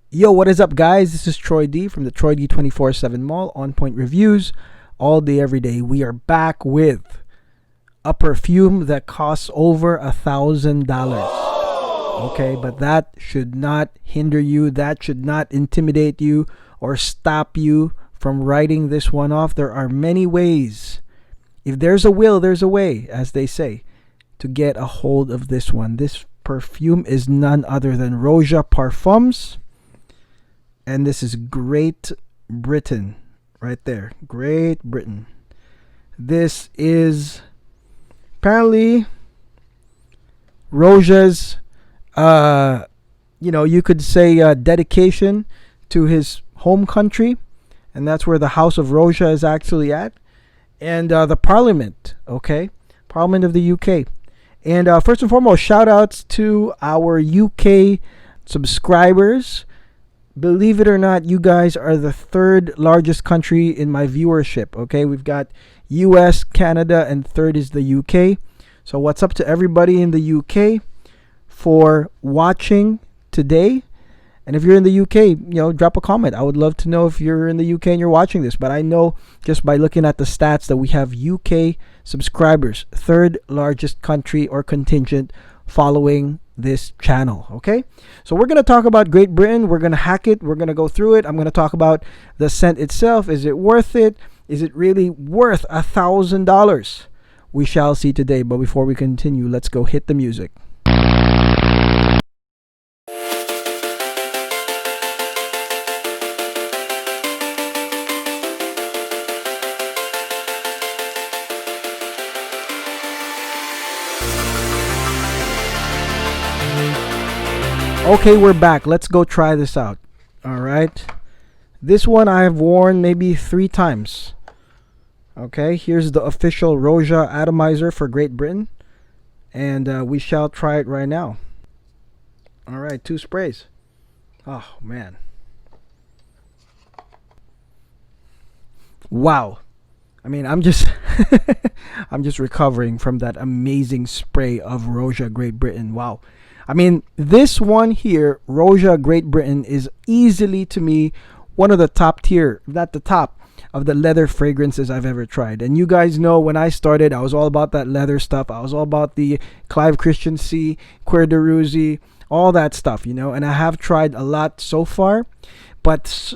Yo, what is up, guys? This is Troy D from the Troy D 24/7 Mall On Point Reviews. All day, every day. We are back with a perfume that costs over $1,000. Okay, but that should not hinder you. That should not intimidate you or stop you from writing this one off. There are many ways. If there's a will, there's a way, as they say, to get a hold of this one. This perfume is none other than Roja Parfums. And this is Great Britain. Right there. Great Britain. This is apparently Roja's, you could say dedication to his home country. And that's where the House of Roja is actually at. And the Parliament, okay? Parliament of the UK. And first and foremost, shout outs to our UK subscribers. Believe it or not, you guys are the third largest country in my viewership, okay? We've got US, Canada, and third is the UK. So what's up to everybody in the UK for watching today? And if you're in the UK, drop a comment. I would love to know if you're in the UK and you're watching this. But I know just by looking at the stats that we have UK subscribers, third largest country or contingent following this channel. Okay, so we're going to talk about Great Britain. We're going to hack it. We're going to go through it. I'm going to talk about the scent itself. Is it worth it? Is it really worth $1,000? We shall see today. But before we continue, let's go hit the music. Okay, we're back. Let's go try this out. All right. This one I have worn maybe 3 times. Okay, here's the official Roja atomizer for Great Britain. And we shall try it right now. All right, 2 sprays. Oh, man. Wow. I mean, I'm just I'm just recovering from that amazing spray of Roja Great Britain. Wow. I mean, this one here, Roja Great Britain, is easily, to me, one of the top tier, if not the top, of the leather fragrances I've ever tried. And you guys know when I started, I was all about that leather stuff. I was all about the Clive Christensen, Cuir de Russie, all that stuff, and I have tried a lot so far. But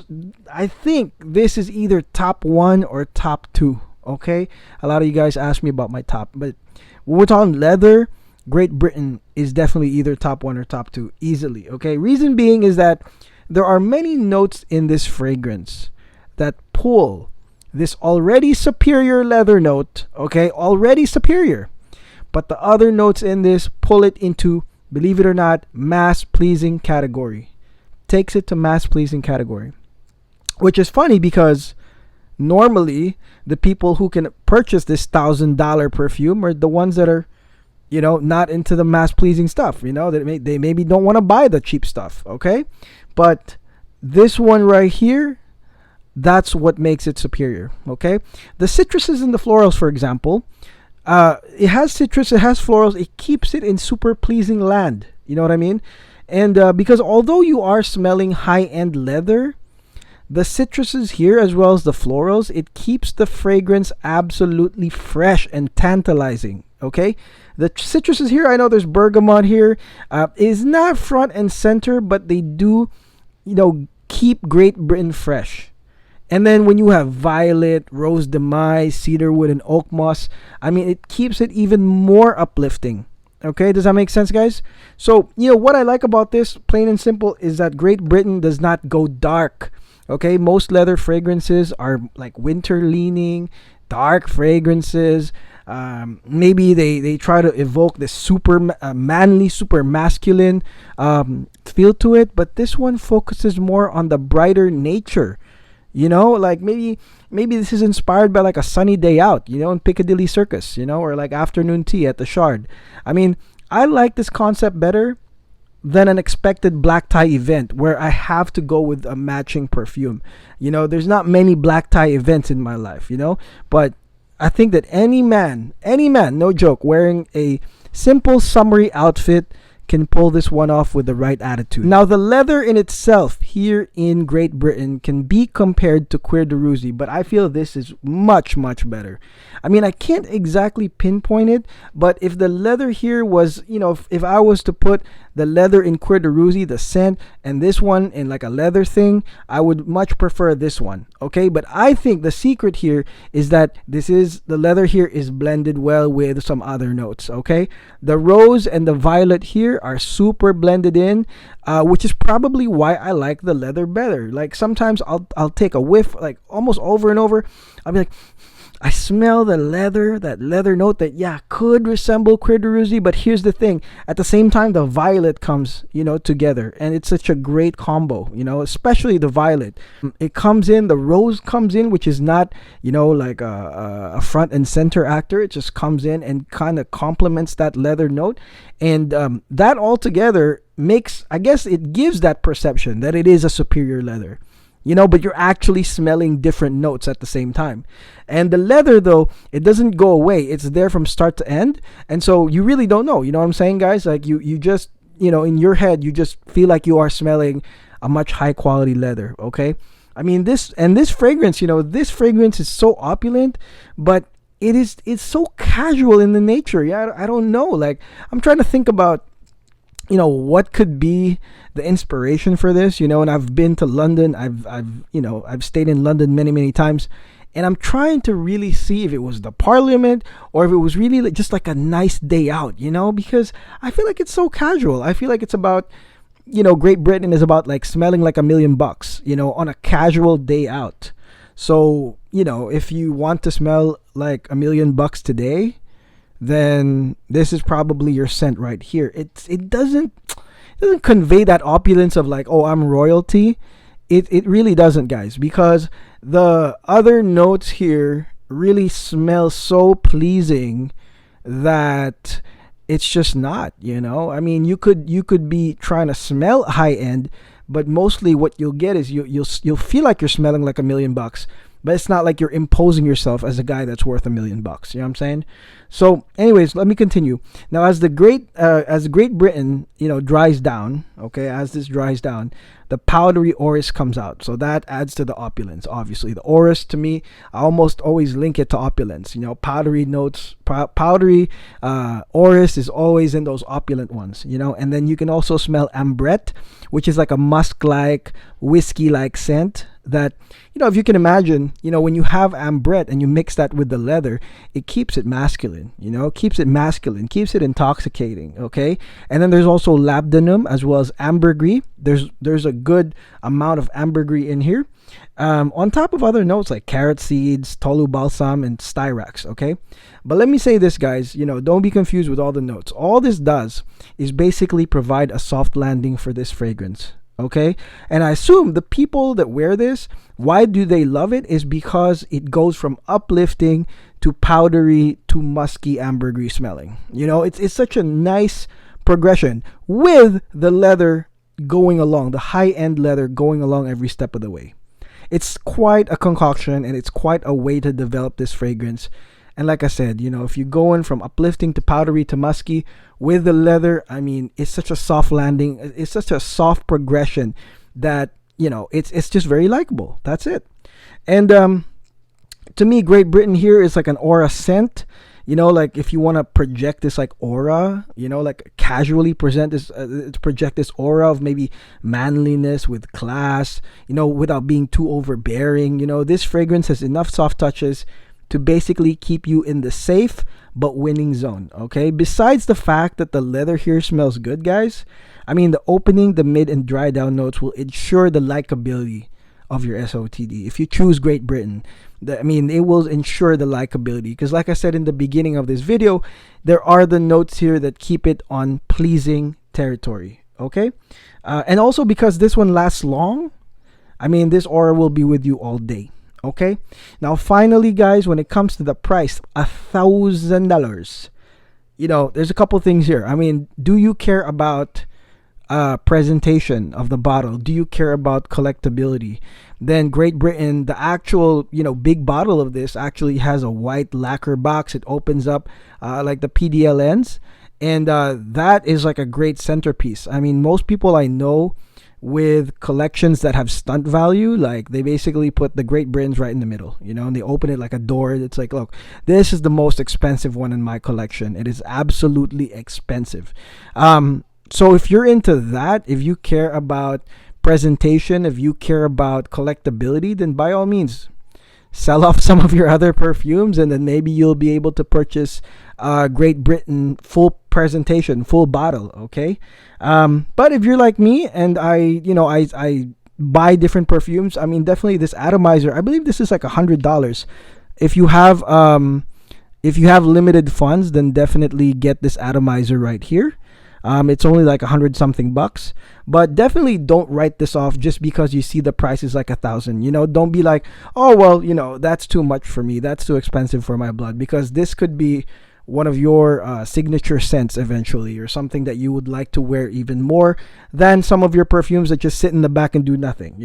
I think this is either top 1 or top 2, okay? A lot of you guys ask me about my top. But when we're talking leather, Great Britain is definitely either top 1 or top 2 easily. Okay, reason being is that there are many notes in this fragrance that pull this already superior leather note. Okay, already superior, but the other notes in this pull it into, believe it or not, mass pleasing category. Takes it to mass pleasing category, which is funny because normally the people who can purchase this $1,000 perfume are the ones that are not into the mass pleasing stuff, they maybe don't want to buy the cheap stuff. Okay, but this one right here, that's what makes it superior. Okay, the citruses and the florals, for example, it has citrus, it has florals, it keeps it in super pleasing land. You know what I mean? And because although you are smelling high-end leather, the citruses here as well as the florals, it keeps the fragrance absolutely fresh and tantalizing. Okay, the citruses here, I know there's bergamot here, is not front and center, but they do, keep Great Britain fresh. And then when you have violet, rose de mai, cedarwood, and oak moss, I mean, it keeps it even more uplifting. Okay, does that make sense, guys? So, what I like about this, plain and simple, is that Great Britain does not go dark. Okay, most leather fragrances are like winter leaning, dark fragrances. Maybe they try to evoke this super manly, super masculine feel to it, but this one focuses more on the brighter nature. Like maybe this is inspired by like a sunny day out, in Piccadilly Circus, or like afternoon tea at the Shard. I mean, I like this concept better than an expected black tie event where I have to go with a matching perfume. There's not many black tie events in my life, but I think that any man, no joke, wearing a simple summery outfit can pull this one off with the right attitude. Now, the leather in itself here in Great Britain can be compared to Cuir de Russie, but I feel this is much, much better. I mean, I can't exactly pinpoint it, but if the leather here was, if I was to put the leather in Cuir de Russie, the scent, and this one in like a leather thing, I would much prefer this one, okay? But I think the secret here is that the leather here is blended well with some other notes, okay? The rose and the violet here are super blended in, which is probably why I like the leather better. Like sometimes I'll take a whiff, like almost over and over. I'll be like, I smell the leather, that leather note that, yeah, could resemble Cuir de Russie, but here's the thing. At the same time, the violet comes, together, and it's such a great combo, especially the violet. It comes in, the rose comes in, which is not, like a front and center actor. It just comes in and kind of complements that leather note. And that all together makes, I guess it gives that perception that it is a superior leather. But you're actually smelling different notes at the same time. And the leather, though, it doesn't go away. It's there from start to end. And so you really don't know. You know what I'm saying, guys? Like you just, in your head, you just feel like you are smelling a much high quality leather, okay? I mean, this fragrance, this fragrance is so opulent, but it's so casual in the nature. Yeah, I don't know. Like, I'm trying to think about, what could be the inspiration for this, and I've been to London. I've stayed in London many, many times, and I'm trying to really see if it was the Parliament or if it was really just like a nice day out, because I feel like it's so casual. I feel like it's about, Great Britain is about like smelling like $1,000,000, on a casual day out. So, if you want to smell like $1,000,000 today, then this is probably your scent right here. It doesn't convey that opulence of like, oh, I'm royalty. It really doesn't, guys, because the other notes here really smell so pleasing that it's just not, I mean, you could be trying to smell high end, but mostly what you'll get is you'll feel like you're smelling like $1,000,000. But it's not like you're imposing yourself as a guy that's worth $1,000,000. You know what I'm saying? So, anyways, let me continue. Now, as Great Britain, dries down, okay, as this dries down, the powdery orris comes out. So that adds to the opulence. Obviously, the orris, to me, I almost always link it to opulence. Powdery notes, powdery orris is always in those opulent ones. And then you can also smell ambrette, which is like a musk-like, whiskey-like scent. That, if you can imagine, when you have ambrette and you mix that with the leather, it keeps it masculine, keeps it intoxicating, okay? And then there's also labdanum as well as ambergris. There's a good amount of ambergris in here, on top of other notes like carrot seeds, tolu balsam, and styrax, okay? But let me say this, guys, don't be confused with all the notes. All this does is basically provide a soft landing for this fragrance. Okay, and I assume the people that wear this, why do they love it, is because it goes from uplifting to powdery to musky ambergris smelling. It's such a nice progression with the leather going along, the high-end leather going along every step of the way. It's quite a concoction, and it's quite a way to develop this fragrance. And like I said, if you're going from uplifting to powdery to musky with the leather, I mean, it's such a soft landing. It's such a soft progression that, it's just very likable. That's it. And to me, Great Britain here is like an aura scent. Like if you want to project this like aura, like casually project this aura of maybe manliness with class, without being too overbearing. This fragrance has enough soft touches to basically keep you in the safe but winning zone, okay? Besides the fact that the leather here smells good, guys, I mean, the opening, the mid, and dry down notes will ensure the likability of your SOTD. If you choose Great Britain, it will ensure the likability. Because like I said in the beginning of this video, there are the notes here that keep it on pleasing territory, okay? And also because this one lasts long, this aura will be with you all day. Okay, now finally, guys, when it comes to the price, $1,000, there's a couple things here. Do you care about presentation of the bottle? Do you care about collectability? Then Great Britain, the actual big bottle of this actually has a white lacquer box. It opens up like the PDL ends, and that is like a great centerpiece. Most people I know with collections that have stunt value. Like they basically put the Great Britons right in the middle, and they open it like a door. It's like, look, this is the most expensive one in my collection. It is absolutely expensive. So if you're into that, if you care about presentation, if you care about collectability, then by all means, sell off some of your other perfumes, and then maybe you'll be able to purchase Great Britain full presentation, full bottle. Okay, but if you're like me and I buy different perfumes, I mean, definitely this atomizer. I believe this is like $100. If you have limited funds, then definitely get this atomizer right here. It's only like 100 something bucks, but definitely don't write this off just because you see the price is like 1,000. Don't be like, oh well, that's too much for me. That's too expensive for my blood, because this could be one of your signature scents eventually, or something that you would like to wear even more than some of your perfumes that just sit in the back and do nothing.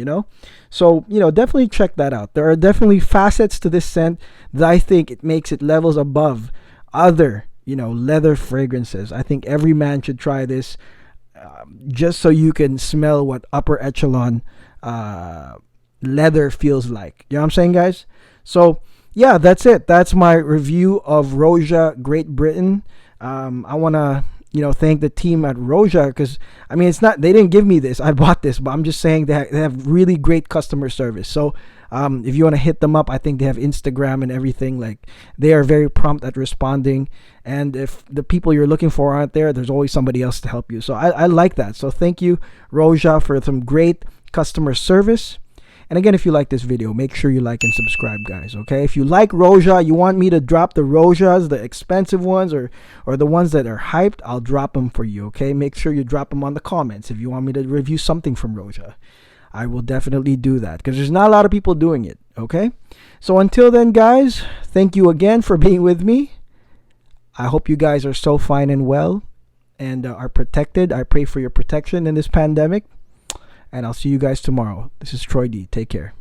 So definitely check that out. There are definitely facets to this scent that I think it makes it levels above other leather fragrances. I think every man should try this, just so you can smell what upper echelon leather feels like. You know what I'm saying, guys? So yeah, that's it. That's my review of Roja Great Britain. I want to thank the team at Roja, because I mean, it's not, they didn't give me this, I bought this, but I'm just saying they have really great customer service. So if you want to hit them up, I think they have Instagram and everything. Like, they are very prompt at responding, and if the people you're looking for aren't there, there's always somebody else to help you. So I like that. So thank you, Roja, for some great customer service. And again, if you like this video, make sure you like and subscribe, guys. Okay, if you like Roja, you want me to drop the Rojas, the expensive ones, or the ones that are hyped, I'll drop them for you. Okay, make sure you drop them on the comments if you want me to review something from Roja. I will definitely do that, because there's not a lot of people doing it. Okay, so until then, guys, thank you again for being with me. I hope you guys are so fine and well, and are protected. I pray for your protection in this pandemic, and I'll see you guys tomorrow. This is Troy D. Take care.